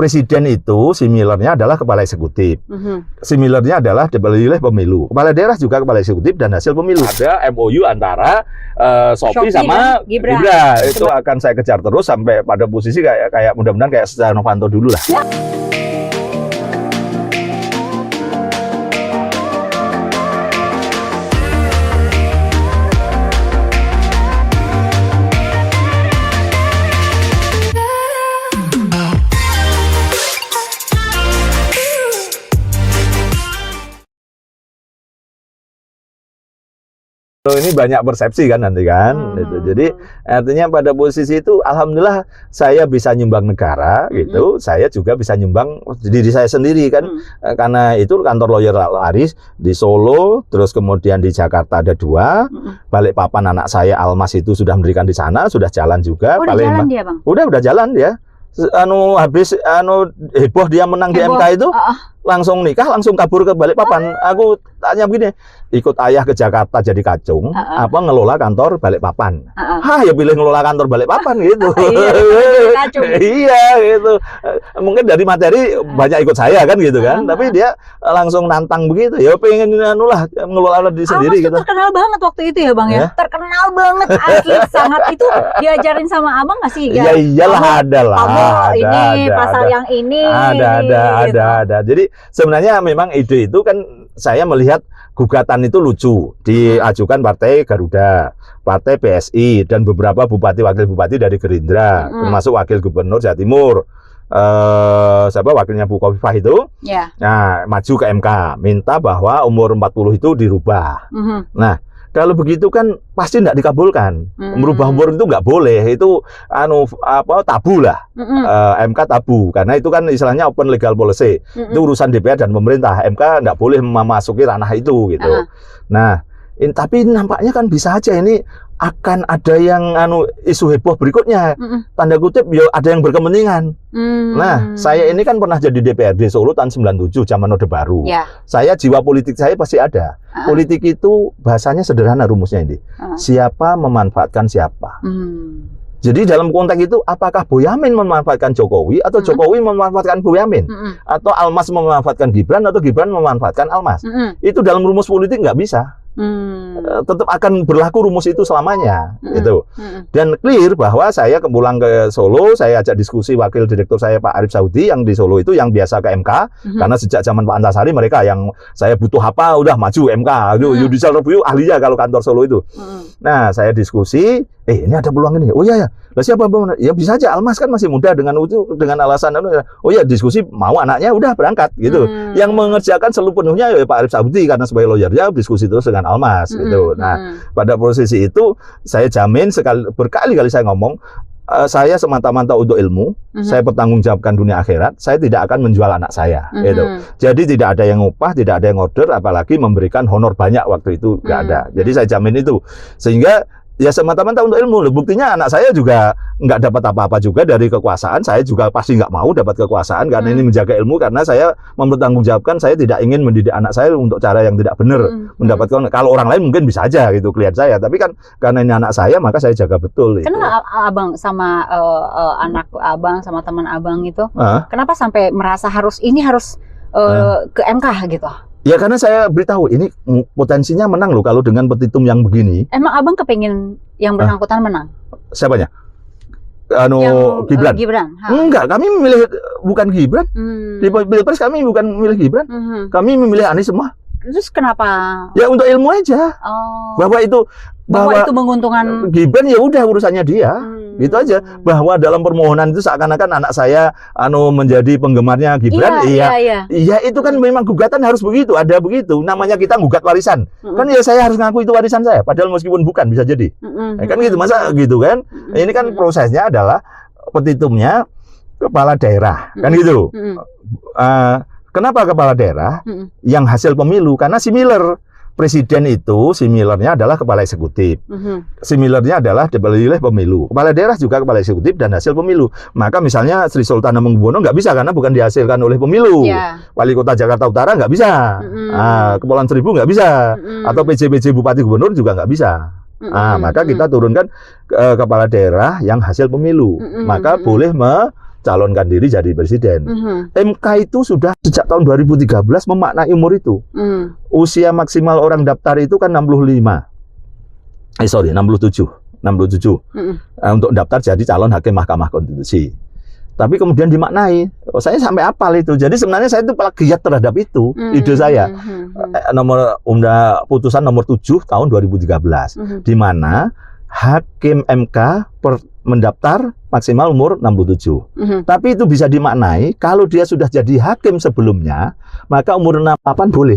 presiden itu similarnya adalah kepala eksekutif. Similarnya adalah dipilih pemilu. Kepala daerah juga kepala eksekutif dan hasil pemilu. Ada MOU antara Shopee sama Gibran. Itu akan saya kejar terus sampai pada posisi kayak mudah-mudahan kayak Setia Novanto dulu lah. Ini banyak persepsi kan nanti kan, gitu. Jadi artinya pada posisi itu, alhamdulillah saya bisa nyumbang negara, gitu. Saya juga bisa nyumbang diri saya sendiri kan, karena itu kantor lawyer laris di Solo, terus kemudian di Jakarta ada 2, Balikpapan anak saya Almas itu sudah mendirikan di sana, sudah jalan juga. Udah jalan dia, Bang? Udah jalan dia. Habis heboh dia menang di MK itu, langsung nikah, langsung kabur ke Balikpapan. Aku tanya begini, ikut ayah ke Jakarta jadi kacung, apa ngelola kantor Balikpapan? Ya pilih ngelola kantor Balikpapan gitu. Iya gitu. Mungkin dari materi banyak ikut saya kan gitu kan, tapi dia langsung nantang begitu. Ya pengen ngelola diri sendiri gitu. Terkenal banget waktu itu ya, Bang ya? Terkenal banget asli sangat. Itu diajarin sama Abang nggak sih? Ya iyalah, ada lah. Ini pasal yang ini. Ada. Jadi sebenarnya memang ide itu kan saya melihat gugatan itu lucu, diajukan Partai Garuda, Partai PSI, dan beberapa bupati wakil bupati dari Gerindra, termasuk wakil gubernur Jawa Timur. Siapa wakilnya Bu Khofifah itu? Nah, maju ke MK, minta bahwa umur 40 itu dirubah. Nah, kalau begitu kan pasti tidak dikabulkan. Merubah umur itu nggak boleh. Itu tabu lah. MK tabu karena itu kan istilahnya open legal policy. Itu urusan DPR dan pemerintah. MK nggak boleh memasuki ranah itu gitu. Nah, tapi nampaknya kan bisa aja ini akan ada yang isu heboh berikutnya. Tanda kutip ya ada yang berkepentingan. Nah, saya ini kan pernah jadi DPRD Solo tahun 97 zaman Orde Baru. Saya jiwa politik saya pasti ada. Politik itu bahasanya sederhana rumusnya ini. Siapa memanfaatkan siapa. Jadi dalam konteks itu apakah Boyamin memanfaatkan Jokowi atau Jokowi memanfaatkan Boyamin, atau Almas memanfaatkan Gibran atau Gibran memanfaatkan Almas. Itu dalam rumus politik nggak bisa. Tetap akan berlaku rumus itu selamanya gitu. Dan clear bahwa saya pulang ke Solo, saya ajak diskusi wakil direktur saya Pak Arif Saudi yang di Solo itu yang biasa ke MK, karena sejak zaman Pak Antasari mereka yang saya butuh apa udah maju MK, judicial review ahlinya kalau kantor Solo itu. Nah, saya diskusi, ini ada peluang ini. Oh iya ya. Lah siapa Bang? Ya bisa aja Almas kan masih muda dengan alasan oh ya diskusi mau anaknya udah berangkat gitu. Yang mengerjakan seluruhnya ya Pak Arif Saudi karena sebagai lawyernya diskusi terus dengan Almas gitu. Nah, pada posisi itu saya jamin berkali-kali saya ngomong, saya semata-mata untuk ilmu, saya bertanggungjawabkan dunia akhirat, saya tidak akan menjual anak saya gitu. Jadi tidak ada yang upah, tidak ada yang order, apalagi memberikan honor banyak waktu itu nggak ada. Jadi saya jamin itu. Sehingga ya semata-mata untuk ilmu. Buktinya anak saya juga nggak dapat apa-apa juga dari kekuasaan. Saya juga pasti nggak mau dapat kekuasaan karena ini menjaga ilmu, karena saya mempertanggungjawabkan, saya tidak ingin mendidik anak saya untuk cara yang tidak benar. Mendapatkan, kalau orang lain mungkin bisa aja gitu klien saya, tapi kan karena ini anak saya maka saya jaga betul. Kenapa Abang sama anak Abang sama teman Abang itu kenapa sampai merasa harus ke MK gitu? Ya karena saya beritahu ini potensinya menang loh kalau dengan petitum yang begini. Emang Abang kepingin yang bersangkutan menang? Siapanya? Gibran. Enggak, kami memilih bukan Gibran. Di Pilpres kami bukan memilih Gibran. Kami memilih Anies semua. Terus kenapa? Ya untuk ilmu aja. Bahwa itu menguntungkan Gibran, ya udah urusannya dia. Gitu aja. Bahwa dalam permohonan itu seakan-akan anak saya menjadi penggemarnya Gibran. Iya, itu kan memang gugatan harus begitu, ada begitu. Namanya kita gugat warisan. Kan ya saya harus ngaku itu warisan saya, padahal meskipun bukan bisa jadi. Kan gitu, masa gitu kan. Ini kan prosesnya adalah petitumnya kepala daerah. Kan gitu. Kenapa kepala daerah yang hasil pemilu? Karena similar. Presiden itu similarnya adalah kepala eksekutif. Similarnya adalah dipilih pemilu. Kepala daerah juga kepala eksekutif dan hasil pemilu. Maka misalnya Sri Sultan Hamengkubuwono nggak bisa karena bukan dihasilkan oleh pemilu. Wali Kota Jakarta Utara nggak bisa. Kepulauan Seribu nggak bisa. Atau PJ Bupati Gubernur juga nggak bisa. Maka kita turunkan kepala daerah yang hasil pemilu. Maka boleh mencalonkan diri jadi presiden. MK itu sudah sejak tahun 2013 memaknai umur itu. Usia maksimal orang daftar itu kan 67 untuk daftar jadi calon hakim Mahkamah Konstitusi. Tapi kemudian dimaknai, saya sampai apal itu. Jadi sebenarnya saya itu plagiat terhadap itu, ide saya. Putusan nomor 7 tahun 2013, di mana hakim MK mendaftar maksimal umur 67. Tapi itu bisa dimaknai kalau dia sudah jadi hakim sebelumnya, maka umur 68 boleh.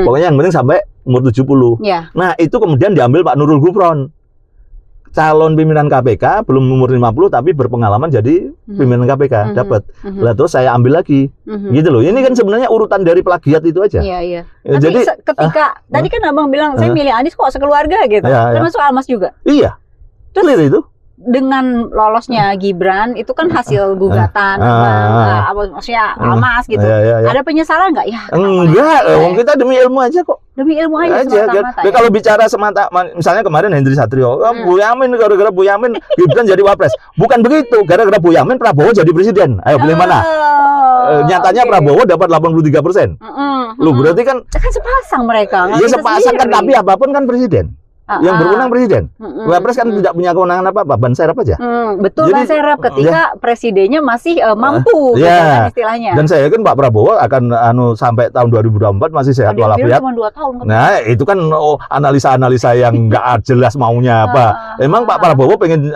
Pokoknya yang penting sampai umur 70. Nah, itu kemudian diambil Pak Nurul Gufron. Calon pimpinan KPK belum umur 50 tapi berpengalaman jadi pimpinan KPK dapat. Lah terus saya ambil lagi. Gitu loh. Ini kan sebenarnya urutan dari plagiat itu aja. Iya. Jadi ketika tadi kan Abang bilang saya milih Anies kok sekeluarga gitu. Termasuk Almas juga. Iya. Clear itu. Dengan lolosnya Gibran itu kan hasil gugatan maksudnya Almas gitu. Ada penyesalan nggak ya? Enggak, kita demi ilmu aja kok. Demi ilmu aja semata-mata. Ya. Kalau bicara semata, misalnya kemarin Hendri Satrio, Bu Yamin gara-gara Bu Yamin Gibran jadi wapres. Bukan begitu, gara-gara Bu Yamin Prabowo jadi presiden. Ayo pilih mana? Nyatanya Prabowo dapat 83%. Loh berarti kan sepasang mereka. Ya sepasang kan, tapi apapun kan presiden. Yang berwenang presiden. Wapres kan tidak punya kewenangan apa-apa, ban serap aja. Betul, ban serap ketika presidennya masih mampu, kan istilahnya. Dan saya yakin Pak Prabowo akan sampai tahun 2024 masih sehat walafiat. Cuma 2 tahun. Nah, itu kan analisa-analisa yang nggak jelas maunya apa. Emang Pak Prabowo pengen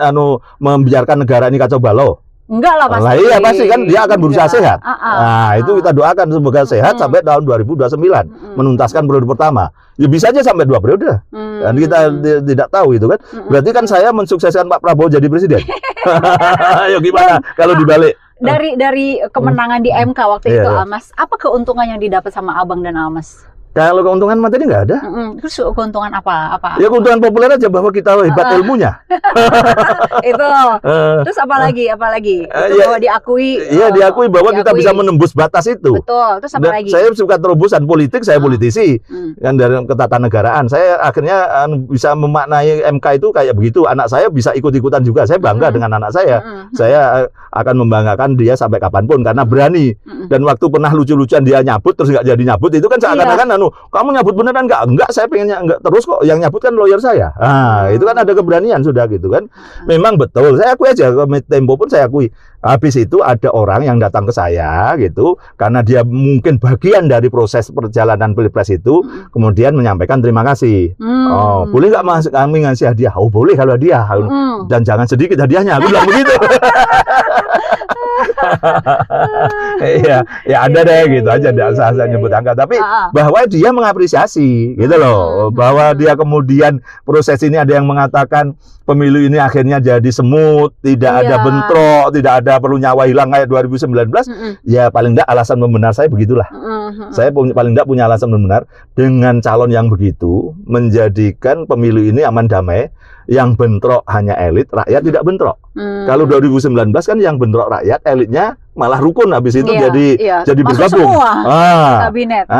membiarkan negara ini kacau balau? Enggak lah pasti. Lah iya pasti kan dia akan berusaha sehat. Nah, itu kita doakan semoga sehat sampai tahun 2029 menuntaskan periode pertama. Ya bisa aja sampai 2 periode. Dan kita tidak tahu itu kan. Berarti kan saya mensukseskan Pak Prabowo jadi presiden. Ayo gimana kalau dibalik? Dari kemenangan di MK waktu itu Almas, apa keuntungan yang didapat sama Abang dan Almas? Kalau keuntungan materi nggak ada. Terus keuntungan apa? Ya keuntungan populer aja bahwa kita hebat ilmunya. Itu. Terus apa lagi? Itu bahwa diakui. Iya diakui bahwa kita bisa menembus batas itu. Betul. Terus apa lagi? Saya suka terobosan politik, saya politisi. Kan dari ketatanegaraan. Saya akhirnya bisa memaknai MK itu kayak begitu. Anak saya bisa ikut-ikutan juga. Saya bangga dengan anak saya. Saya akan membanggakan dia sampai kapanpun karena berani. Dan waktu pernah lucu-lucuan dia nyabut terus nggak jadi nyabut itu kan seakan-akan kamu nyabut beneran enggak saya pengennya enggak terus kok yang nyabut kan lawyer saya. Nah, itu kan ada keberanian sudah gitu kan. Memang betul, saya akui aja Tempo pun saya akui. Habis itu ada orang yang datang ke saya gitu karena dia mungkin bagian dari proses perjalanan Pilpres itu kemudian menyampaikan terima kasih. Oh, boleh enggak Mas kami ngasih hadiah? Oh, boleh kalau hadiah. Dan jangan sedikit hadiahnya. Aku bilang begitu. Iya, ya ada deh gitu aja, tidak usah nyebut angka. Tapi bahwa dia mengapresiasi, gitu loh, bahwa dia kemudian proses ini ada yang mengatakan pemilu ini akhirnya jadi semut, tidak ada bentrok, tidak ada perlu nyawa hilang kayak 2019. Ya paling tidak alasan pembenar saya begitulah. Saya paling tidak punya alasan pembenar dengan calon yang begitu menjadikan pemilu ini aman damai. Yang bentrok hanya elit, rakyat tidak bentrok. Kalau 2019 kan yang bentrok rakyat, elitnya malah rukun habis itu jadi bergabung. Kabinet.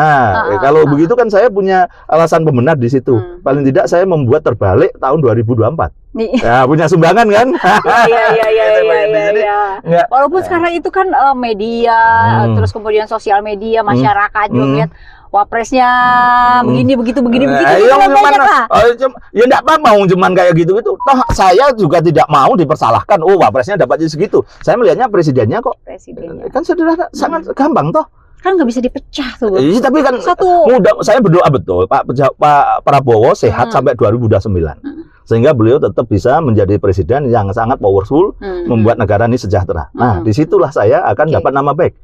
Kalau begitu kan saya punya alasan pembenar di situ. Paling tidak saya membuat terbalik tahun 2024. Ya punya sumbangan kan? Iya. Walaupun sekarang itu kan media, terus kemudian sosial media, masyarakat juga lihat wapresnya begini begitu. Ya enggak apa mau cuman kayak gitu. Toh saya juga tidak mau dipersalahkan. Oh, wapresnya dapatnya segitu. Saya melihatnya presidennya kok. Presidennya. Kan sederhana, sangat gampang toh. Kan nggak bisa dipecah tuh. Tapi kan saya berdoa betul Pak Prabowo sehat sampai 2029. Sehingga beliau tetap bisa menjadi presiden yang sangat powerful, membuat negara ini sejahtera. Nah, disitulah saya akan dapat nama baik.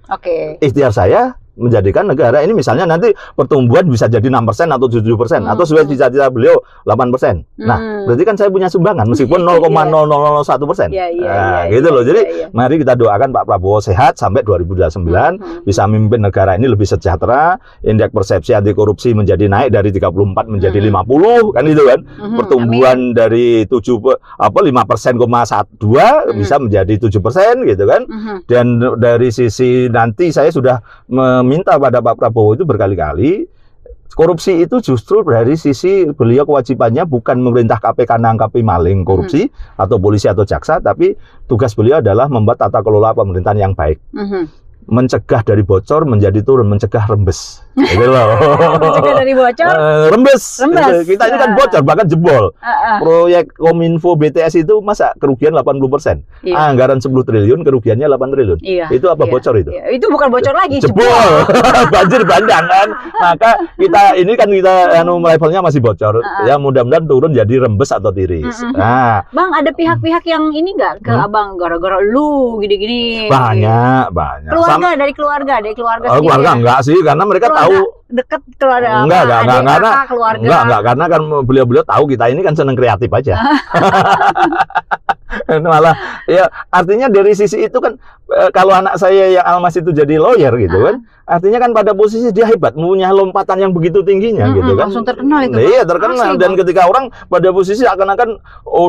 Ikhtiar saya menjadikan negara ini misalnya nanti pertumbuhan bisa jadi 6% atau 7% atau sesuai cita-cita beliau 8%. Nah, berarti kan saya punya sumbangan meskipun 0,0001%. Gitu loh. Jadi mari kita doakan Pak Prabowo sehat sampai 2029 bisa memimpin negara ini lebih sejahtera, indeks persepsi anti korupsi menjadi naik dari 34 menjadi 50 kan itu kan. Pertumbuhan dari 5,12 bisa menjadi 7% gitu kan. Dan dari sisi nanti saya sudah meminta pada Pak Prabowo itu berkali-kali korupsi itu justru dari sisi beliau kewajibannya bukan memerintah KPK nangkapi maling korupsi atau polisi atau jaksa, tapi tugas beliau adalah membuat tata kelola pemerintahan yang baik. Mencegah dari bocor menjadi turun, mencegah rembes. Gitu loh. Mencegah dari bocor, rembes. Kita ini kan bocor, bahkan jebol. Proyek Kominfo BTS itu masa kerugian 80%. Anggaran 10 triliun, kerugiannya 8 triliun. Itu apa bocor itu? Itu bukan bocor lagi, jebol. Banjir bandang kan. Maka kita ini kan kita levelnya masih bocor. Ya mudah-mudahan turun jadi rembes atau tiris. Nah, Bang, ada pihak-pihak yang ini nggak ke Abang gara-gara lu gini-gini? Banyak. Dari keluarga Oh, keluarga enggak sih, karena mereka tahu dekat keluarga. Enggak, karena keluarga. Enggak, karena kan beliau tahu kita ini kan seneng kreatif aja. Malah ya artinya dari sisi itu kan kalau anak saya yang Almas itu jadi lawyer gitu kan, artinya kan pada posisi dia hebat, punya lompatan yang begitu tingginya gitu kan. Langsung terkenal itu. Iya, terkenal. Dan ketika orang pada posisi seakan-akan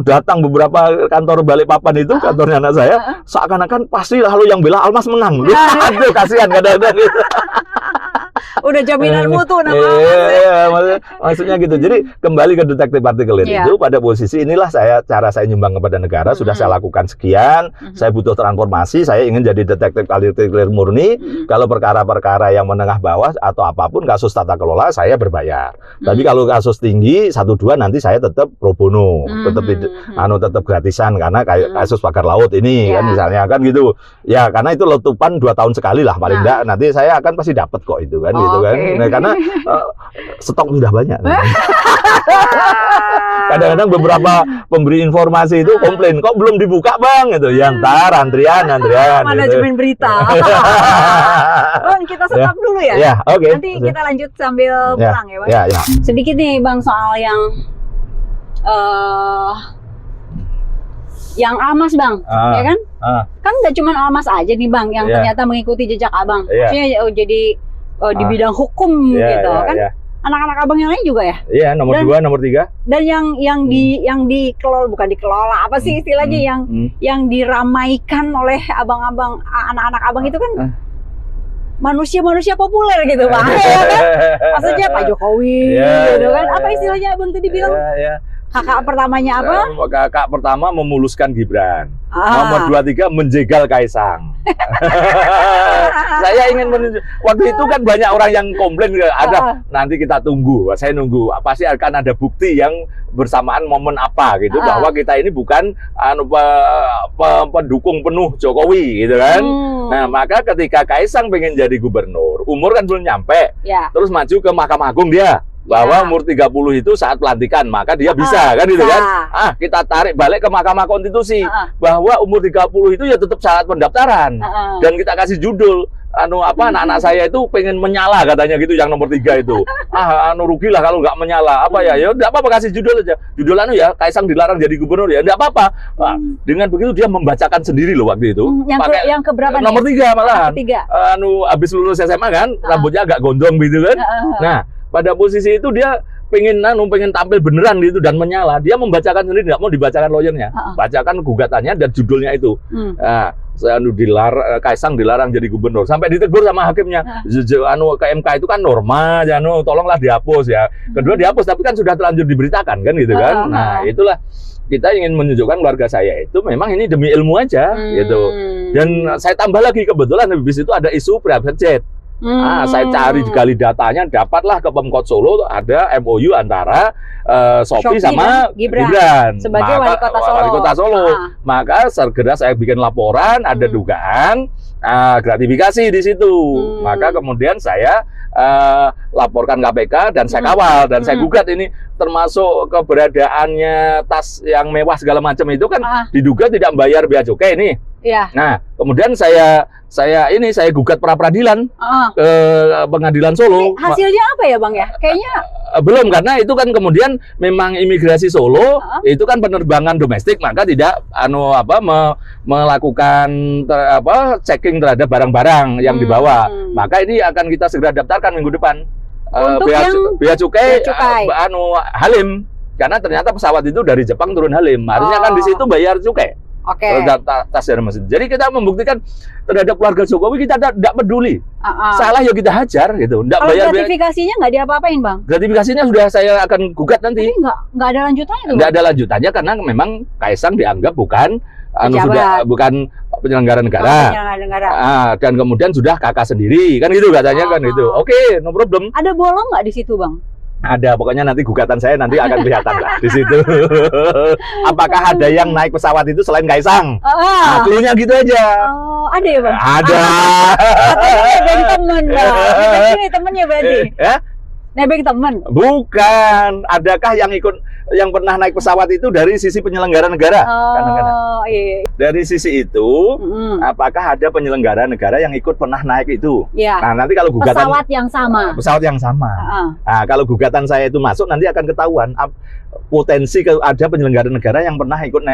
datang beberapa kantor Balikpapan itu, kantornya anak saya, seakan-akan pasti lalu yang bela Almas menang. Aduh, kasihan kadang-kadang gitu. Udah jaminan mutu nama maksudnya gitu. Jadi kembali ke detektif partikelir itu, pada posisi inilah cara saya nyumbang kepada negara, sudah saya lakukan sekian, saya butuh transformasi, saya ingin jadi detektif partikelir murni. Kalau perkara-perkara yang menengah bawah atau apapun kasus tata kelola saya berbayar. Tapi kalau kasus tinggi 1-2 nanti saya tetap pro bono, tetap gratisan karena kayak kasus pagar laut ini kan misalnya kan gitu. Ya karena itu letupan 2 tahun sekali lah paling enggak, nanti saya akan pasti dapat kok itu kan gitu kan. Nah, karena stok sudah banyak. Kadang-kadang beberapa pemberi informasi itu komplain, kok belum dibuka Bang gitu. Ya ntar antrian. Manajemen gitu. Berita. Bang, kita stop dulu ya. Ya, oke. Nanti kita lanjut sambil pulang ya, Bang. Ya. Sedikit nih Bang soal yang Almas Bang, ya kan? Kan nggak cuma Almas aja nih Bang yang ternyata mengikuti jejak Abang. Maksudnya jadi di bidang hukum gitu kan? Anak-anak Abang yang lain juga ya? Iya, nomor 2, nomor 3. Dan yang dikelola, bukan dikelola, apa sih istilahnya, yang diramaikan oleh abang-abang, anak-anak Abang itu kan manusia-manusia populer gitu Bang. Ya kan? Maksudnya Pak Jokowi gitu kan? Apa istilahnya Abang tadi bilang? Kakak pertamanya apa? Kakak pertama memuluskan Gibran. Nomor 2, 3 menjegal Kaisang. Saya ingin menunjuk. Waktu itu kan banyak orang yang komplain, ada nanti kita tunggu. Saya nunggu. Pasti akan ada bukti yang bersamaan momen apa gitu, bahwa kita ini bukan pendukung penuh Jokowi gitu kan. Nah, maka ketika Kaisang pengen jadi gubernur, umur kan belum nyampe. Terus maju ke Mahkamah Agung dia. Bahwa umur 30 itu saat pelantikan, maka dia bisa kan gitu kan. Kita tarik balik ke Mahkamah Konstitusi bahwa umur 30 itu ya tetap saat pendaftaran. Dan kita kasih judul anak-anak saya itu pengen menyala katanya gitu, yang nomor 3 itu. Rugilah kalau nggak menyala. Ya enggak apa-apa, kasih judul aja. Judul ya Kaisang dilarang jadi gubernur, ya enggak apa-apa. Dengan begitu dia membacakan sendiri loh waktu itu. Yang keberapa? Nomor 3 malahan. Ketiga. Habis lulus SMA kan, rambutnya agak gondrong gitu kan. Nah, pada posisi itu dia pengen tampil beneran gitu dan menyala. Dia membacakan sendiri, nggak mau dibacakan lawyernya. Bacakan gugatannya dan judulnya itu. Nah, Kaisang dilarang jadi gubernur. Sampai ditegur sama hakimnya. Ke MK itu kan norma, tolonglah dihapus ya. Kedua dihapus, tapi kan sudah terlanjur diberitakan kan gitu kan. Nah, itulah kita ingin menunjukkan keluarga saya itu memang ini demi ilmu aja gitu. Dan saya tambah lagi, kebetulan habis itu ada isu private jet. Saya cari gali datanya, dapatlah ke Pemkot Solo ada MOU antara Shopee sama Gibran sebagai wali kota Solo. Maka segera saya bikin laporan, ada dugaan gratifikasi di situ. Maka kemudian saya laporkan KPK dan saya kawal dan saya gugat ini, termasuk keberadaannya tas yang mewah segala macam itu kan diduga tidak membayar bea cukai ini. Nah, kemudian saya gugat pra-peradilan ke Pengadilan Solo. Hasilnya apa ya Bang ya? Kayaknya belum, karena itu kan kemudian memang imigrasi Solo itu kan penerbangan domestik, maka tidak melakukan checking terhadap barang-barang yang dibawa. Maka ini akan kita segera daftarkan minggu depan. Bea cukai Halim, karena ternyata pesawat itu dari Jepang turun Halim, harusnya kan di situ bayar cukai. Tas dan mesin. Jadi kita membuktikan terhadap keluarga Jokowi kita tidak peduli salah ya kita hajar gitu. Nggak kalau bayar gratifikasinya nggak diapa-apain Bang? Gratifikasinya sudah saya akan gugat nanti. Tapi nggak ada lanjutannya tuh? Nggak ada lanjutannya karena memang Kaisang dianggap bukan bukan penyelenggara negara. Dan kemudian sudah kakak sendiri kan gitu katanya kan gitu. Oke, no problem. Ada bolong nggak di situ Bang? Ada, pokoknya nanti gugatan saya nanti akan kelihatan lah di situ. Apakah ada yang naik pesawat itu selain Kaisang? Nah, cluenya gitu aja. Oh, ada ya Bang? Ada. Katanya nebeng temen Bang. Nebeng ini temennya berarti. Ya? Nebeng temen? Bukan. Adakah yang pernah naik pesawat itu dari sisi penyelenggara negara? Oh, iya. Dari sisi itu, apakah ada penyelenggara negara yang ikut pernah naik itu? Iya. Nah, nanti kalau gugatan pesawat yang sama. Pesawat yang sama. Nah, kalau gugatan saya itu masuk nanti akan ketahuan potensi ada penyelenggara negara yang pernah ikut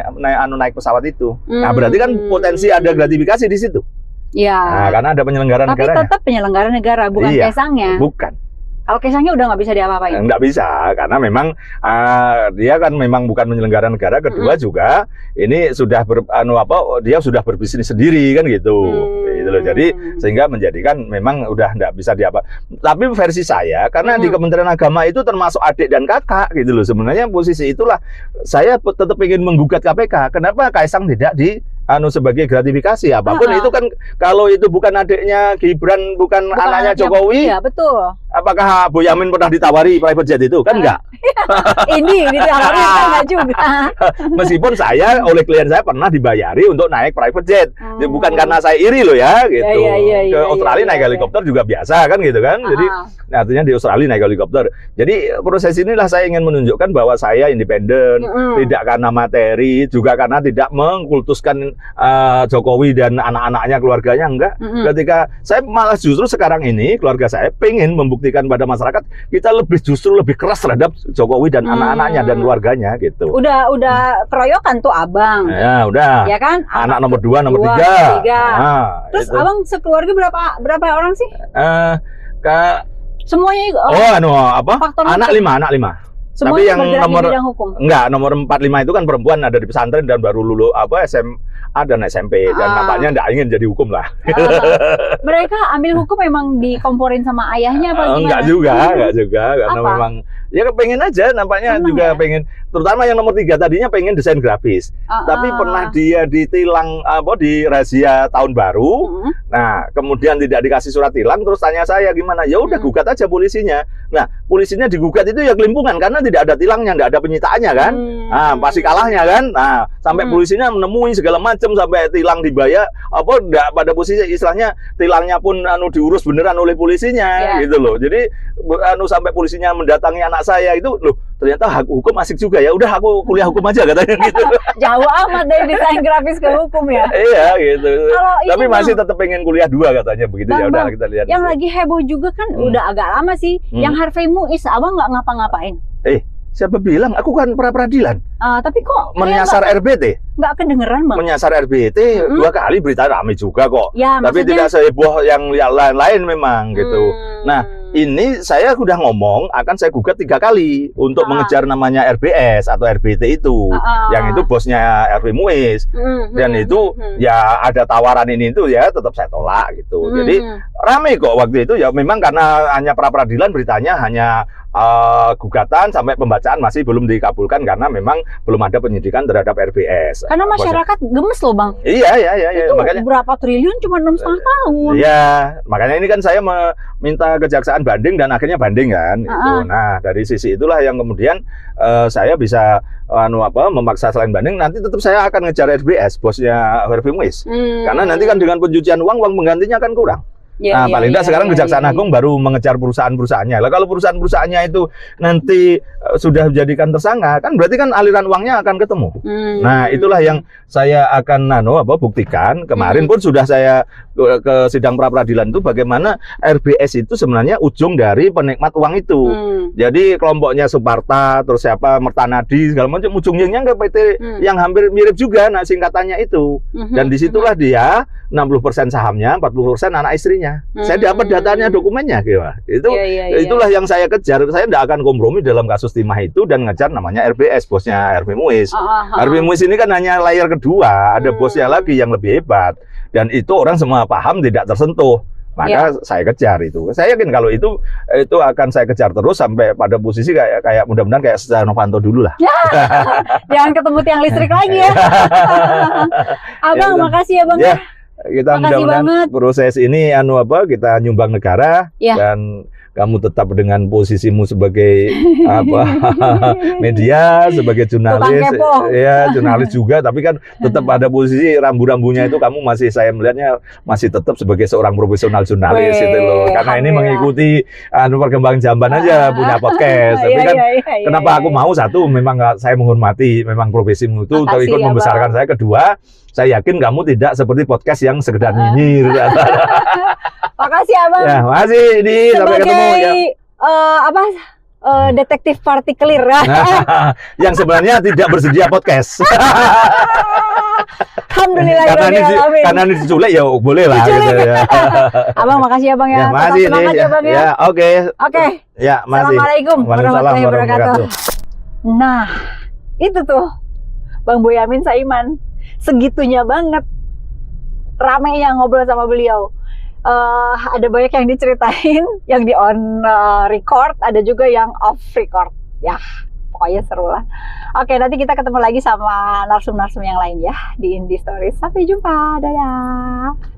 naik pesawat itu. Nah, berarti kan potensi ada gratifikasi di situ. Iya. Nah, karena ada penyelenggara negara. Tapi tetap penyelenggara negara, bukan Kaisangnya. Bukan. Kalau Kaisangnya udah nggak bisa diapa-apain? Nggak bisa, karena memang dia kan memang bukan penyelenggara negara. Kedua juga ini sudah dia sudah berbisnis sendiri kan gitu. Gitu loh. Jadi sehingga menjadikan memang udah nggak bisa diapa. Tapi versi saya karena di Kementerian Agama itu termasuk adik dan kakak gitu loh. Sebenarnya posisi itulah saya tetap ingin menggugat KPK. Kenapa Kaisang tidak sebagai gratifikasi apapun itu kan kalau itu bukan adiknya Gibran, bukan anaknya Jokowi. Iya, betul. Apakah Boyamin pernah ditawari private jet itu? Kan enggak. Ini ditawari enggak juga. Meskipun saya oleh klien saya pernah dibayari untuk naik private jet. Bukan karena saya iri loh ya gitu. Ke Australia naik helikopter juga biasa kan gitu kan. Jadi artinya di Australia naik helikopter. Jadi proses inilah saya ingin menunjukkan bahwa saya independen, tidak karena materi, juga karena tidak mengkultuskan Jokowi dan anak-anaknya, keluarganya enggak. Ketika saya malah justru sekarang ini keluarga saya pengen membuktikan pada masyarakat kita justru lebih keras terhadap Jokowi dan anak-anaknya dan keluarganya gitu. Udah keroyokan tuh abang. Ya udah. Ya kan? Anak nomor 2, nomor 3. Nah, terus itu. Abang sekeluarga berapa orang sih? Semuanya anak 5. Semua tapi yang nomor 45 itu kan perempuan ada di pesantren dan baru lulus SMA dan SMP dan nampaknya enggak ingin jadi hukum lah. Mereka ambil hukum memang dikomporin sama ayahnya apa gimana? Enggak juga karena memang ya pengen aja nampaknya juga pengen, terutama yang nomor 3 tadinya pengen desain grafis. Tapi pernah dia ditilang di razia tahun baru. Nah, kemudian tidak dikasih surat tilang terus tanya saya gimana? Ya udah gugat aja polisinya. Nah, polisinya digugat itu ya kelimpungan karena tidak ada tilangnya, tidak ada penyitaannya kan. Nah, pasti kalahnya kan. Nah, sampai polisinya menemui segala macam sampai tilang dibayar enggak pada posisi istilahnya tilangnya pun diurus beneran oleh polisinya gitu loh. Jadi sampai polisinya mendatangi anak saya itu loh, ternyata hukum asik juga ya. Udah aku kuliah hukum aja katanya gitu. Jauh amat dari desain grafis ke hukum ya. Iya gitu. Tapi masih tetap pengen kuliah 2 katanya begitu. Ya udah kita lihat. Yang lagi heboh juga kan udah agak lama sih. Yang Harvey Muiz, abang nggak ngapa-ngapain? Siapa bilang? Aku kan pra-peradilan. Tapi kok menyasar RBT? Nggak kedengeran bang. Menyasar RBT 2 kali berita ramai juga kok. Ya, tapi tidak seheboh yang lain-lain memang gitu. Nah, ini saya sudah ngomong akan saya gugat 3 kali untuk mengejar namanya RBS atau RBT itu. Yang itu bosnya Harvey Muiz. Dan itu ya ada tawaran ini itu ya tetap saya tolak gitu. Jadi ramai kok waktu itu ya memang karena hanya pra-peradilan beritanya hanya gugatan sampai pembacaan masih belum dikabulkan karena memang belum ada penyidikan terhadap RBS. Karena masyarakat gemes loh bang. Iya. Itu makanya berapa triliun cuma 6,5 tahun. Iya, makanya ini kan saya meminta kejaksaan banding dan akhirnya banding kan. Itu. Nah dari sisi itulah yang kemudian saya bisa memaksa selain banding. Nanti tetap saya akan ngejar RBS bosnya Harvey Muiz. Karena nanti kan dengan pencucian uang penggantinya kan kurang. Paling tidak sekarang Kejaksaan Agung baru mengejar perusahaan-perusahaannya. Lah kalau perusahaan-perusahaannya itu nanti sudah dijadikan tersangka, kan berarti kan aliran uangnya akan ketemu. Nah, itulah yang saya akan buktikan. Kemarin pun sudah saya ke sidang pra-peradilan itu bagaimana RBS itu sebenarnya ujung dari penikmat uang itu. Jadi kelompoknya Suparta, terus siapa Mertanadi segala macam ujungnya ke PT yang hampir mirip juga singkatannya itu. Dan disitulah dia 60% sahamnya, 40% anak istrinya. Saya dapat datanya, dokumennya gitu. Itulah yang saya kejar. Saya tidak akan kompromi dalam kasus timah itu dan ngejar namanya RBS, bosnya Harvey Muiz. Harvey Muiz ini kan hanya layer kedua, ada bosnya lagi yang lebih hebat. Dan itu orang semua paham tidak tersentuh. Maka saya kejar itu. Saya yakin kalau itu akan saya kejar terus sampai pada posisi kayak mudah-mudahan kayak Setia Novanto dulu lah. Jangan ketemu tiang listrik lagi ya. Abang, makasih ya Bang. Ya, kita mudah-mudahan proses ini kita nyumbang negara dan kamu tetap dengan posisimu sebagai media, sebagai jurnalis, jurnalis juga, tapi kan tetap ada posisi rambu-rambunya itu kamu saya melihatnya masih tetap sebagai seorang profesional jurnalis itu loh. Karena ini mengikuti perkembangan zaman aja punya podcast. Tapi kan kenapa aku mau satu, memang saya menghormati memang profesimu itu untuk ikut membesarkan saya. Kedua, saya yakin kamu tidak seperti podcast yang sekedar nyinyir. Makasih Abang. Ya, makasih ini sampai ketemu ya. Detektif partikelir. Yang sebenarnya tidak bersedia podcast. Alhamdulillah. Karena ini diculik ya boleh lah gitu ya. Abang, makasih ya Bang ya. Makasih nih. Ya, oke. Ya, masih. Assalamualaikum warahmatullahi wabarakatuh. Nah, itu tuh Bang Boyamin Saiman. Segitunya banget ramainya ngobrol sama beliau. Ada banyak yang diceritain, yang di on record, ada juga yang off record. Ya, pokoknya seru lah. Oke, nanti kita ketemu lagi sama narsum-narsum yang lain ya di Indie Stories. Sampai jumpa, dadah.